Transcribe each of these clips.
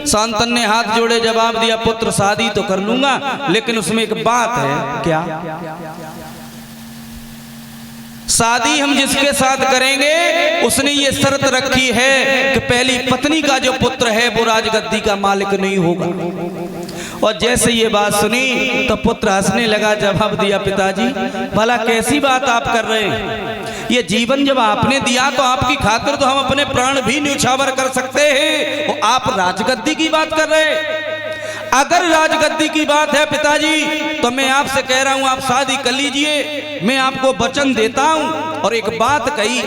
शांतनु ने हाथ जोड़े जवाब दिया, पुत्र शादी तो कर लूंगा, लेकिन उसमें एक बात है। क्या? शादी हम जिसके साथ करेंगे उसने ये शर्त रखी है कि पहली पत्नी का जो पुत्र है वो राजगद्दी का मालिक नहीं होगा। और जैसे ये बात सुनी तो पुत्र हंसने लगा, जवाब दिया, पिताजी भला कैसी बात आप कर रहे हैं? ये जीवन जब आपने दिया तो आपकी खातिर तो हम अपने प्राण भी न्यौछावर कर सकते हैं, और आप राजगद्दी की बात कर रहे हैं। अगर राजगद्दी की बात है पिताजी तो मैं आपसे कह रहा हूं आप शादी कर लीजिए, मैं आपको वचन देता हूं। और एक बात कही,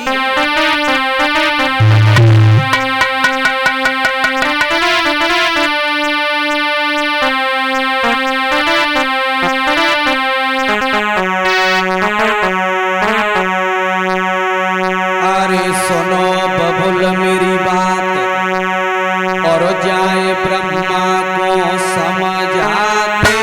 अरे सुनो बबुल मेरी बात, और जाए ब्रह्मा को समझाते।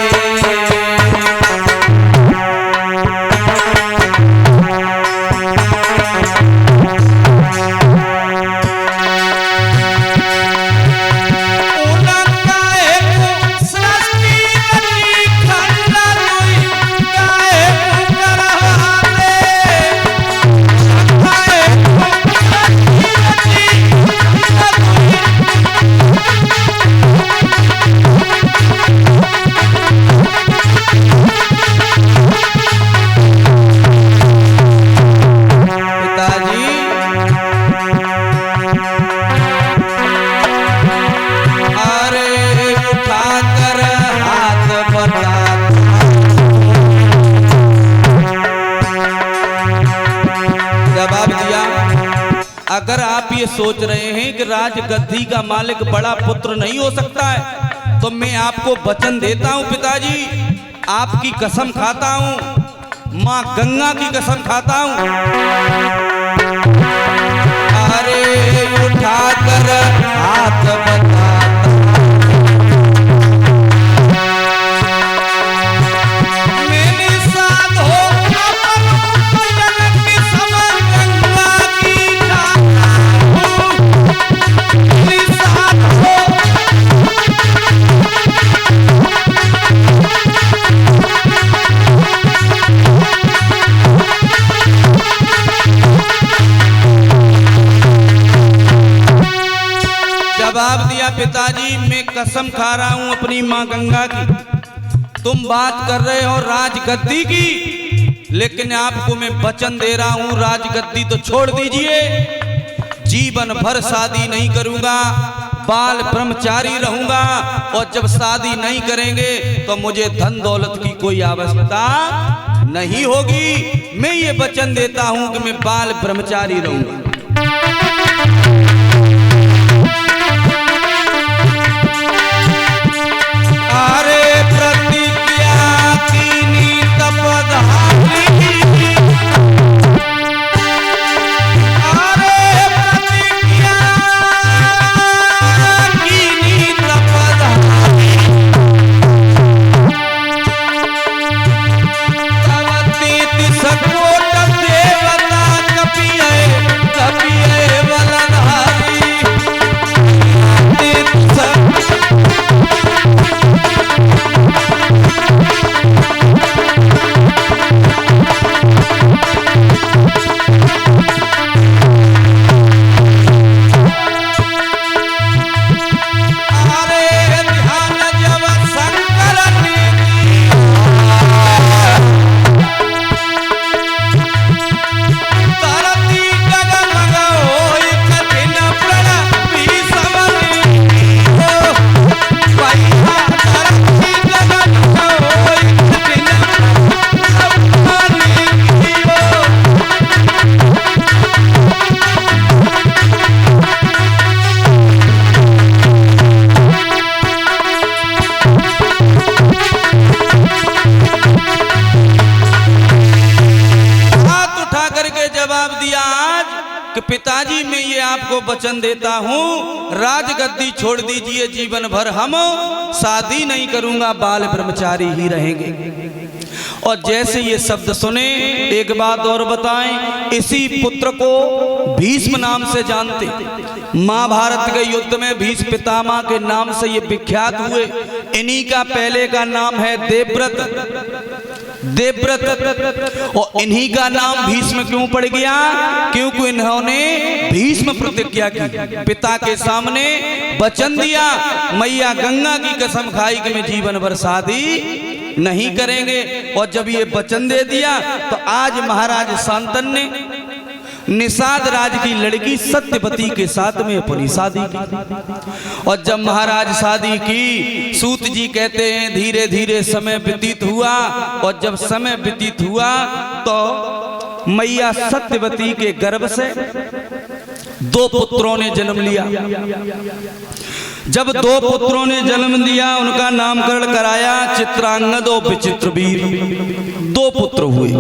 अगर आप ये सोच रहे हैं कि राजगद्दी का मालिक बड़ा पुत्र नहीं हो सकता है, तो मैं आपको वचन देता हूं पिताजी, आपकी कसम खाता हूं, मां गंगा की कसम खाता हूं। अरे उठाकर हाथ बता, जवाब दिया, पिताजी मैं कसम खा रहा हूं अपनी मां गंगा की, तुम बात कर रहे हो राजगद्दी की, लेकिन आपको मैं वचन दे रहा हूं राजगद्दी तो छोड़ दीजिए, जीवन भर शादी नहीं करूंगा, बाल ब्रह्मचारी रहूंगा। और जब शादी नहीं करेंगे तो मुझे धन दौलत की कोई आवश्यकता नहीं होगी। मैं ये वचन देता हूं कि मैं बाल ब्रह्मचारी रहूंगा। अरे प्रतिज्ञा कीनी तपधारी, अरे प्रतिज्ञा कीनी तपधारी, तवतीति सकोट देवता कपिये कपिये वलधारी। कि पिताजी मैं ये आपको वचन देता हूँ राजगद्दी छोड़ दीजिए, जीवन भर हम शादी नहीं करूंगा, बाल ब्रह्मचारी ही रहेंगे। और जैसे ये शब्द सुने, एक बात और बताएं, इसी पुत्र को भीष्म नाम से जानते, महाभारत के युद्ध में भीष्म पितामह के नाम से ये विख्यात हुए। इन्हीं का पहले का नाम है देवव्रत, देवव्रत। और इन्हीं का नाम भीष्म क्यों पड़ गया? क्योंकि इन्होंने भीष्म प्रतिज्ञा की, पिता के सामने वचन दिया, मैया गंगा की कसम खाई कि मैं जीवन भर शादी नहीं करेंगे। और जब ये वचन दे दिया तो आज महाराज शांतनु ने निषाद राज की लड़की सत्यवती के साथ में अपनी शादी की। और जब महाराज शादी की, सूत जी कहते हैं धीरे धीरे समय व्यतीत हुआ। और जब समय व्यतीत हुआ तो मैया सत्यवती के गर्भ से 2 पुत्रों ने जन्म लिया। जब 2 पुत्रों ने जन्म दिया, उनका नामकरण कराया चित्रांगद और विचित्रवीर। 2 पुत्र हुए।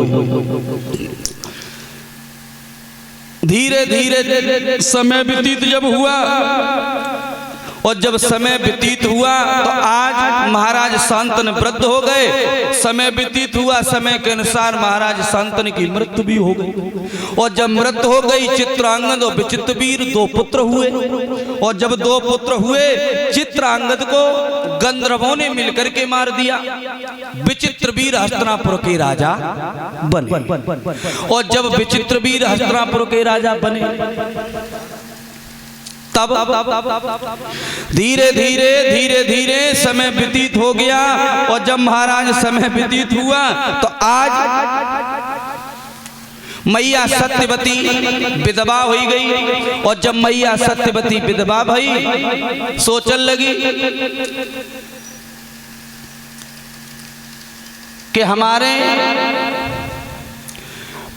धीरे धीरे समय व्यतीत जब हुआ, और जब समय व्यतीत हुआ तो आज महाराज शांतनु वृद्ध हो गए। समय व्यतीत हुआ, समय के अनुसार महाराज शांतनु की मृत्यु भी हो गई। और जब मृत्यु हो गई, चित्रांगद और विचित्रवीर 2 पुत्र हुए। और जब 2 पुत्र हुए, चित्रांगद को गंधर्वों ने मिलकर के मार दिया। विचित्रवीर हस्तिनापुर के राजा बने। और जब विचित्रवीर हस्तिनापुर के राजा बने, तब धीरे धीरे समय व्यतीत हो गया। और जब महाराज समय व्यतीत हुआ तो आज मैया सत्यवती विधवा हो गई। और जब मैया सत्यवती विधवा भई, सोचन लगी कि हमारे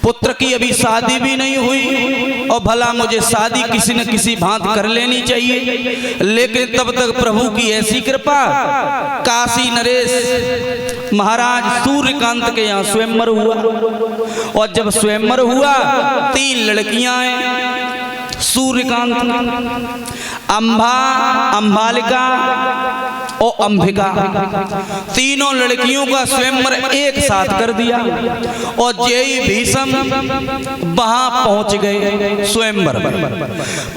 पुत्र की अभी शादी भी नहीं हुई, और भला मुझे शादी किसी न किसी भांत कर लेनी चाहिए। लेकिन तब तक प्रभु की ऐसी कृपा, काशी नरेश महाराज सूर्यकांत के यहाँ स्वयंवर हुआ। और जब स्वयंवर हुआ, 3 लड़कियां हैं, सूर्यकांत, अंबा, अंबालिका और अंबिका। तीनों लड़कियों का स्वयंवर एक साथ कर दिया। और जय भीष्म वहां पहुंच गए स्वयंवर में।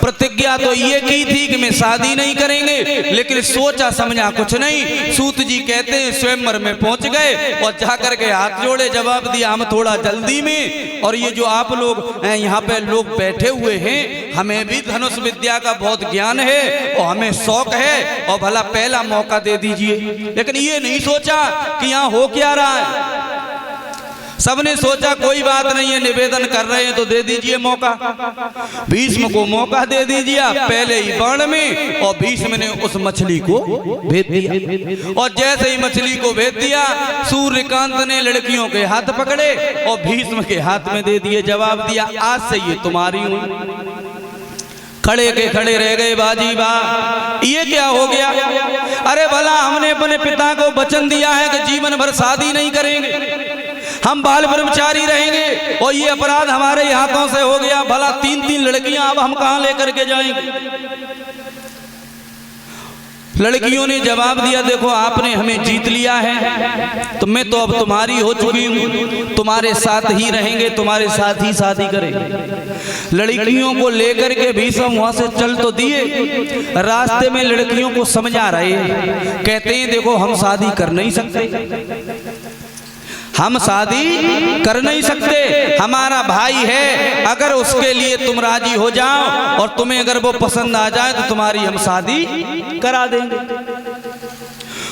प्रतिज्ञा तो ये की थी कि मैं शादी नहीं करेंगे, लेकिन सोचा समझा कुछ नहीं। सूत जी कहते हैं स्वयंवर में पहुंच गए और जाकर के हाथ जोड़े, जवाब दिया हम थोड़ा जल्दी में, और ये जो आप लोग यहाँ पे लोग बैठे हुए हैं, हमें भी धनुष विद्या का बहुत ज्ञान है और हमें शौक है, और भला पहला मौका दे दीजिए। लेकिन ये नहीं सोचा कि यहाँ हो क्या रहा है। सबने सोचा कोई बात नहीं है, निवेदन कर रहे हैं तो दे दीजिए मौका। भीष्म को मौका दे दीजिए पहले ही बाण में, और भीष्म ने उस मछली को भेज दिया। और जैसे ही मछली को भेज दिया, सूर्यकांत ने लड़कियों के हाथ पकड़े और भीष्म के हाथ में दे दिए। जवाब दिया आज से ये तुम्हारी हुई। खड़े के खड़े रह गए, बाजी बा, ये क्या हो गया? अरे भला हमने अपने पिता को वचन दिया है कि जीवन भर शादी नहीं करेंगे, हम बाल ब्रह्मचारी रहेंगे, और ये अपराध हमारे हाथों से हो गया। भला 3-3 लड़कियां अब हम कहां लेकर के जाएंगे? लड़कियों ने जवाब दिया देखो आपने हमें जीत लिया है, तो मैं तो अब तुम्हारी हो चुकी हूँ, तुम्हारे साथ ही रहेंगे, तुम्हारे साथ ही शादी करेंगे। लड़कियों को लेकर के भीष्म वहां से चल तो दिए, रास्ते में लड़कियों को समझा रहे, कहते हैं देखो हम शादी कर नहीं सकते, हम शादी कर नहीं सकते, हमारा भाई है, अगर उसके लिए तुम राजी हो जाओ और तुम्हें अगर वो पसंद आ जाए तो तुम्हारी हम शादी करा देंगे।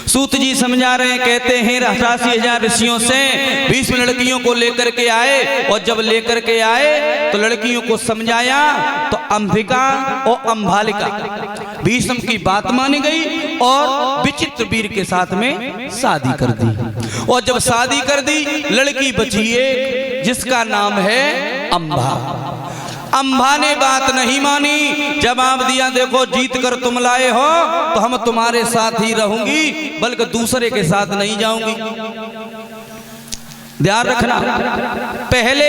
सूत जी समझा रहे हैं, कहते हैं 88,000 ऋषियों से भीष्म लड़कियों को लेकर के आए, और जब लेकर के आए तो लड़कियों को समझाया तो अंबिका और अंबालिका भीष्म की बात मानी गई और विचित्रवीर के साथ में शादी कर दी। और जब शादी कर दी, लड़की बची एक जिसका नाम है अंबा। अंबा ने बात नहीं मानी, जवाब दिया देखो जीत कर तुम लाए हो तो हम तुम्हारे साथ ही रहूंगी, बल्कि दूसरे के साथ नहीं जाऊंगी। ध्यान रखना, पहले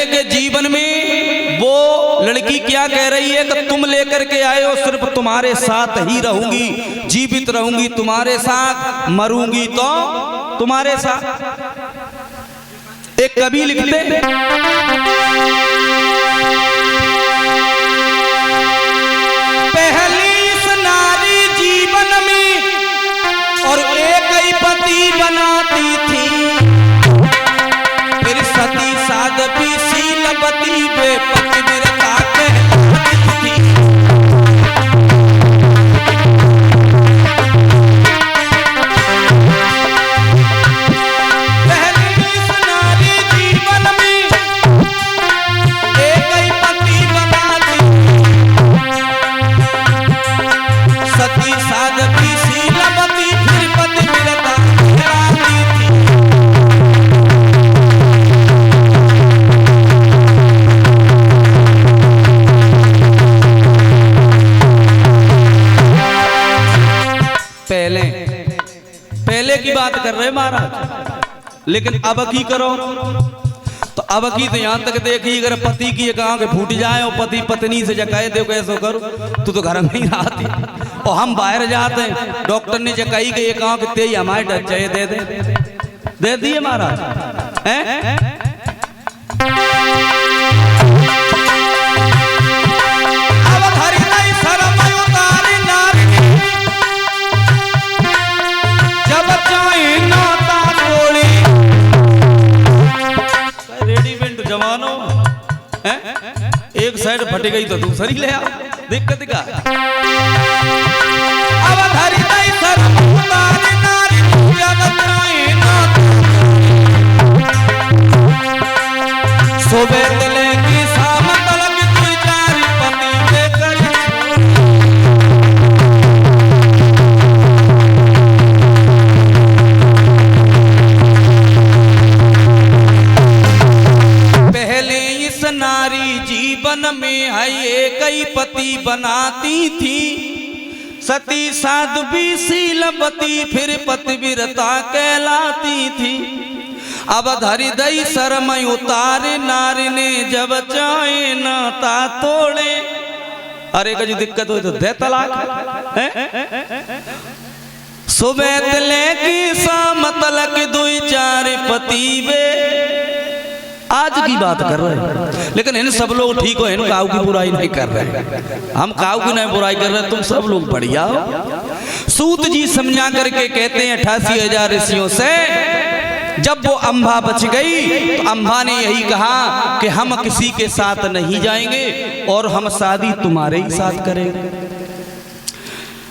के जीवन में वो लड़की क्या कह रही है कि तुम लेकर के आए हो, सिर्फ तुम्हारे साथ ही रहूंगी, जीवित रहूंगी तुम्हारे साथ, मरूंगी तो तुम्हारे साथ। एक कवि लिखते पति बेपतिव्रता कहलाती थी। पहले की बात कर रहे महाराज, लेकिन अब की करो तो अब की तो यहां तक देखी, अगर पति की एक आंख फूट जाए और पति पत्नी से जकाए दे कैसे करो, तू तो घर में ही रहती और हम बाहर जाते हैं, डॉक्टर ने जकाई के एक आंख ते हमारे डर चाहिए दे दिए महाराज हैं? जवानो है? एक साइड फट गई तो दूसरी ले आ, दिक्कत का अब धरी दई सर उतारी नारी जब चाहे सोबे तले की शाम तलक कोई चारी पति बेकर नारी जीवन में है एक ही पति बनाती थी, सती साध्वी शीलवती फिर पतिव्रता कहलाती थी। अब धरी दई शर्म उतारे नारी ने जब चाहे नाता तोड़े। अरे का जो दिक्कत हो तो दे तलाक सुबह तले की शाम तलक दुई चार पति वे। आज की बात कर रहे हैं, लेकिन इन सब लोग ठीक हो, इन काऊ की बुराई नहीं कर रहे, हम काऊ की नहीं बुराई कर रहे, तुम सब लोग बढ़िया हो। सूत जी समझा करके कहते हैं 88,000 ऋषियों से जब वो अम्बा बच गई तो अम्बा ने यही कहा कि हम किसी के साथ नहीं जाएंगे और हम शादी तुम्हारे ही साथ करेंगे।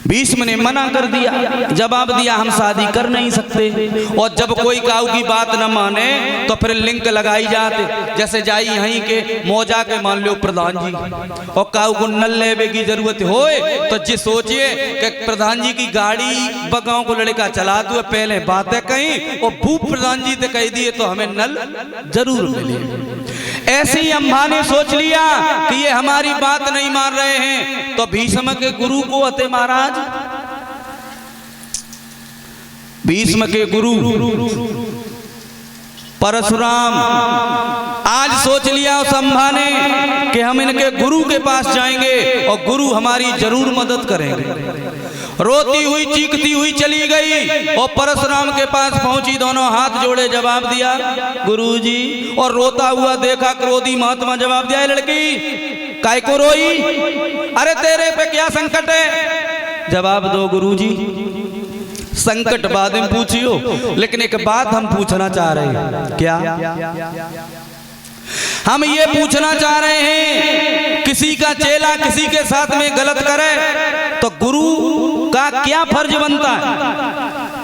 भीष्म ने मना कर दिया, जवाब दिया हम शादी कर नहीं सकते। और जब कोई काऊ की बात न माने तो फिर लिंक लगाई जाते, जैसे जाई यहीं के मौजा के मान लो प्रधान जी और काऊ को नल लेवे की जरूरत होए तो जी सोचिए कि प्रधान जी की गाड़ी बगाओं को लड़का चला दो, पहले बातें कहीं और भूप प्रधान जी ने कह दिए तो हमें नल जरूर मिले। ऐसे ही अम्बा ने सोच लिया कि ये हमारी बात नहीं मान रहे हैं, तो भीष्म के गुरु को अते महाराज, भीष्म के गुरु परशुराम, आज सोच लिया उस अम्बा ने कि हम इनके गुरु के पास जाएंगे और गुरु हमारी जरूर मदद करेंगे। रोती हुई चीखती हुई चली गई और परशुराम के पास पहुंची, दोनों हाथ जोड़े जवाब दिया गुरुजी, और रोता हुआ देखा क्रोधी महात्मा, जवाब दिया लड़की काय को रोई, अरे तेरे पे क्या संकट है, जवाब दो गुरुजी। संकट बाद में पूछियो, लेकिन एक बात हम पूछना चाह रहे हैं। क्या? हम ये पूछना चाह रहे हैं, किसी का चेला किसी के साथ में गलत करे तो गुरु का क्या फर्ज बनता है?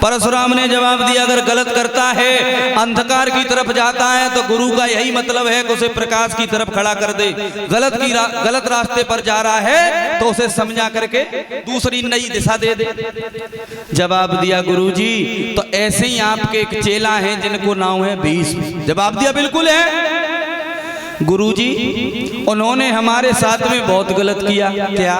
परशुराम ने जवाब दिया, अगर गलत करता है, अंधकार की तरफ जाता है तो गुरु का यही मतलब है कि उसे प्रकाश की तरफ खड़ा कर दे। गलत रास्ते पर जा रहा है तो उसे समझा करके दूसरी नई दिशा दे दे। जवाब दिया गुरुजी, तो ऐसे ही आपके एक चेला हैं जिनको नाम है भीष्म। जवाब दिया बिल्कुल है गुरुजी, उन्होंने हमारे साथ में बहुत गलत किया। क्या?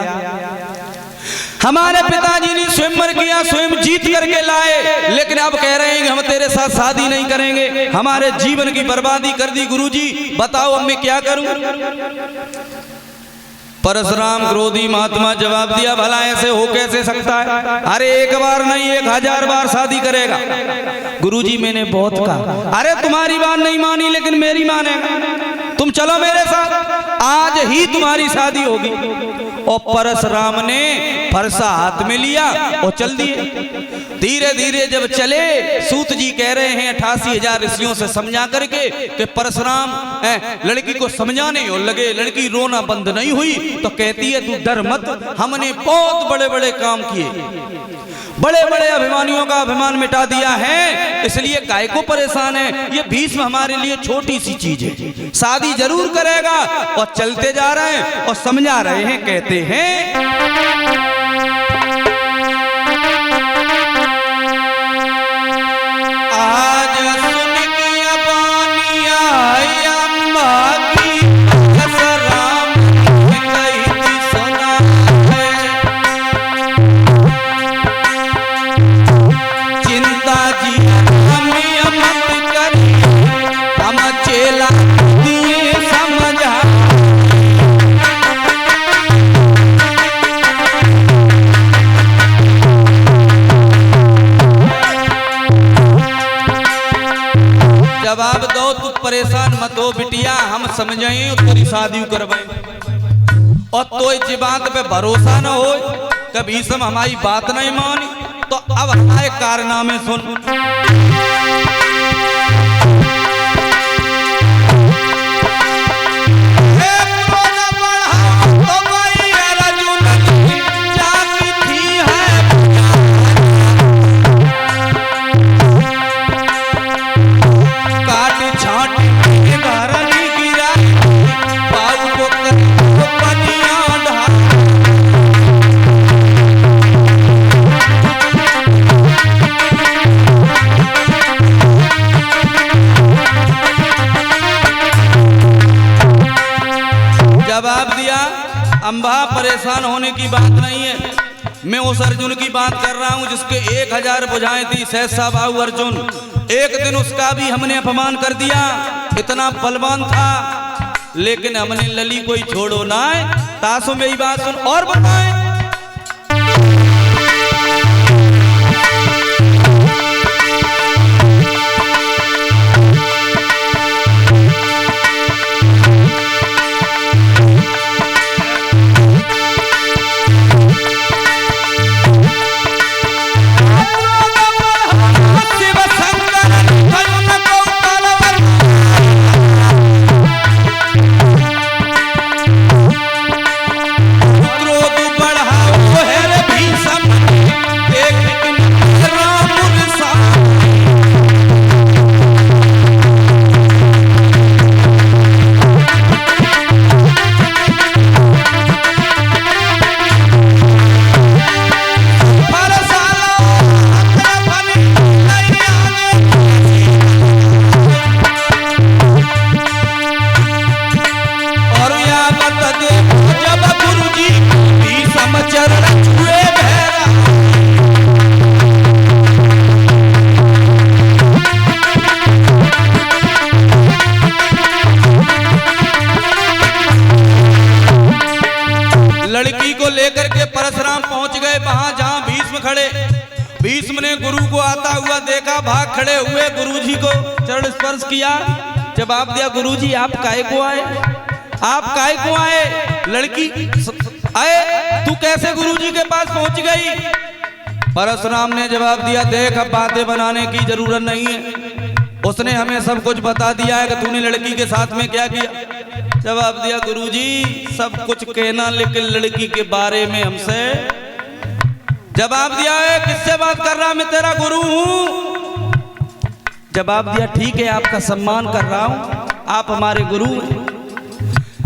हमारे पिताजी ने स्वयंवर किया, स्वयं जीत करके लाए, लेकिन अब कह रहे हैं कि हम तेरे साथ शादी नहीं करेंगे, हमारे जीवन की बर्बादी कर दी। गुरुजी बताओ अब मैं क्या करूं? परशुराम क्रोधी महात्मा जवाब दिया, भला ऐसे हो कैसे सकता है? अरे एक बार नहीं 1000 बार शादी करेगा। गुरुजी मैंने बहुत कहा, अरे तुम्हारी बात नहीं मानी लेकिन मेरी मानेगा, तुम चलो मेरे साथ, आज ही तुम्हारी शादी होगी। और परशुराम ने फरसा हाथ में लिया और चल दिए। धीरे धीरे जब चले, सूत जी कह रहे हैं 88,000 ऋषियों से समझा करके कि परशुराम लड़की को समझाने और लगे, लड़की रोना बंद नहीं हुई तो कहती है तू डर मत, हमने बहुत बड़े बड़े काम किए, बड़े बड़े अभिमानियों का अभिमान मिटा दिया है, इसलिए काय को परेशान है, ये भीष्म हमारे लिए छोटी सी चीज है, शादी जरूर करेगा। और चलते जा रहे हैं और समझा रहे हैं, कहते हैं आज सुन की अबानिया अम्मा की परशुराम कहती सुना है, चिंता जी हमें मत करी, हम चेला दिए समझा। जवाब दो, तू परेशान मत हो बिटिया, हम समझाएं तेरी शादी करवाएं, और तो इस बात पे भरोसा न हो कभी सब हमारी बात नहीं मानी तो अब हमारे कारनामे सुन। जवाब दिया, अंबा परेशान होने की बात नहीं है, मैं उस अर्जुन की बात कर रहा हूं जिसके 1000 भुजाएं थी, सहसा बाहु अर्जुन। एक दिन उसका भी हमने अपमान कर दिया, इतना बलवान था, लेकिन हमने लली कोई छोड़ो ना है। तासो मेरी बात सुन और बताएं। लड़की को लेकर के परशुराम पहुंच गए वहां जहां भीष्म खड़े। भीष्म ने गुरु को आता हुआ देखा, भाग खड़े हुए, गुरुजी को चरण स्पर्श किया, जवाब दिया गुरुजी आप काहे को आए, आप काहे को आए, लड़की आए, तू कैसे गुरुजी के पास पहुंच गई। परशुराम ने जवाब दिया देख अब बातें बनाने की जरूरत नहीं है, उसने हमें सब कुछ बता दिया है कि तूने लड़की के साथ में क्या किया। जवाब दिया गुरुजी सब कुछ कहना, लेकिन लड़की के बारे में हमसे। जवाब दिया है किससे बात कर रहा, मैं तेरा गुरु हूं। जवाब दिया ठीक है आपका सम्मान कर रहा हूं, आप हमारे गुरु हैं,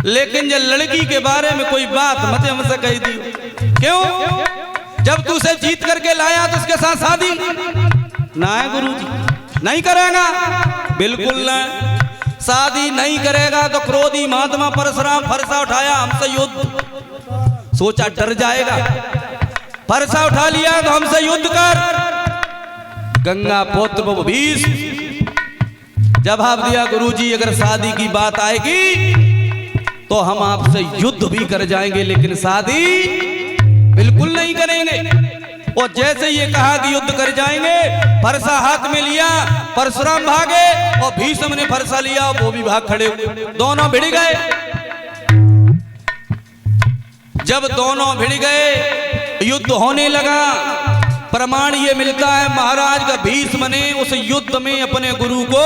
लेकिन जब लड़की के बारे में कोई बात मत हमसे कह दी। क्यों, जब तू उसे जीत करके लाया तो उसके साथ शादी ना है गुरुजी, नहीं करेगा, बिल्कुल नहीं, शादी नहीं करेगा तो क्रोधी महात्मा परशुराम फरसा उठाया, हमसे युद्ध, सोचा डर जाएगा, फरसा उठा लिया तो हमसे युद्ध कर। गंगा पुत्र भीष्म जवाब दिया गुरुजी अगर शादी की बात आएगी तो हम आपसे युद्ध भी कर जाएंगे, लेकिन शादी बिल्कुल नहीं करेंगे। और जैसे ये कहा कि युद्ध कर जाएंगे, फरसा हाथ में लिया, परशुराम भागे और भीष्म ने फरसा लिया, वो भी भाग खड़े, दोनों भिड़ गए। जब दोनों भिड़ गए, युद्ध होने लगा। प्रमाण ये मिलता है महाराज का भीष्म ने उस युद्ध में अपने गुरु को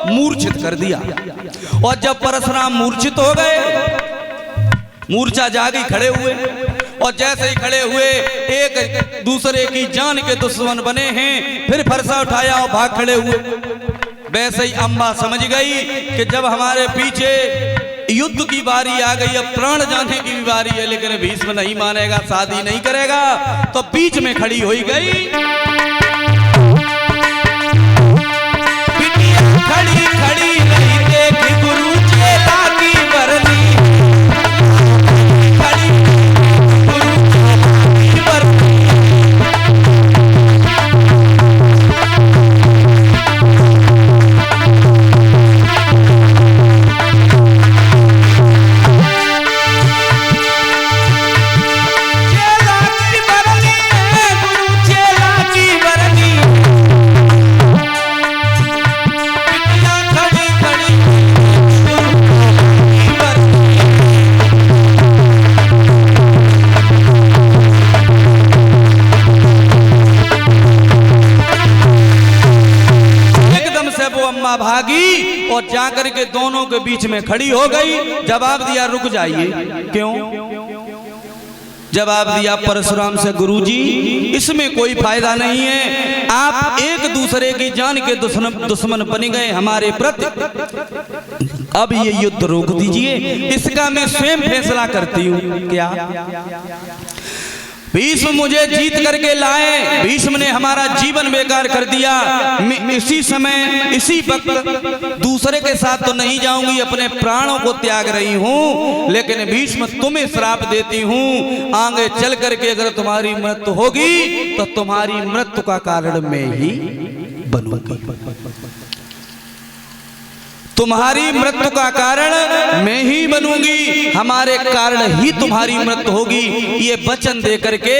मूर्छित कर दिया। और जब परशुराम मूर्छित हो गए, मूर्छा जागी, खड़े हुए, और जैसे ही खड़े हुए एक दूसरे की जान के दुश्मन बने हैं, फिर फरसा उठाया और भाग खड़े हुए। वैसे ही अम्बा समझ गई कि जब हमारे पीछे युद्ध की बारी आ गई, अब प्राण जाने की भी बारी है, लेकिन भीष्म नहीं मानेगा, शादी नहीं करेगा, तो बीच में खड़ी हुई गई। खड़ी खड़ी नहीं देखी गुरु चेला की बरनी, खड़ी गुरु की बरनी। भागी और जाकर के दोनों के बीच में खड़ी हो गई। जवाब दिया, रुक जाइए। क्यों जवाब दिया परशुराम से? गुरुजी, इसमें कोई फायदा नहीं है, आप एक दूसरे की जान के दुश्मन बन गए हमारे प्रति। अब ये युद्ध रोक दीजिए, इसका मैं स्वयं फैसला करती हूँ। क्या भीष्म मुझे जीत करके लाए, भीष्म ने हमारा जीवन बेकार कर दिया। इसी समय इसी वक्त दूसरे के साथ तो नहीं जाऊंगी, अपने प्राणों को त्याग रही हूं, लेकिन भीष्म तुम्हें श्राप देती हूं, आगे चल करके अगर तुम्हारी मृत्यु होगी तो तुम्हारी मृत्यु का कारण मैं ही बनूंगी, तुम्हारी मृत्यु का कारण मैं ही बनूंगी, हमारे कारण ही तुम्हारी मृत्यु होगी। ये वचन दे करके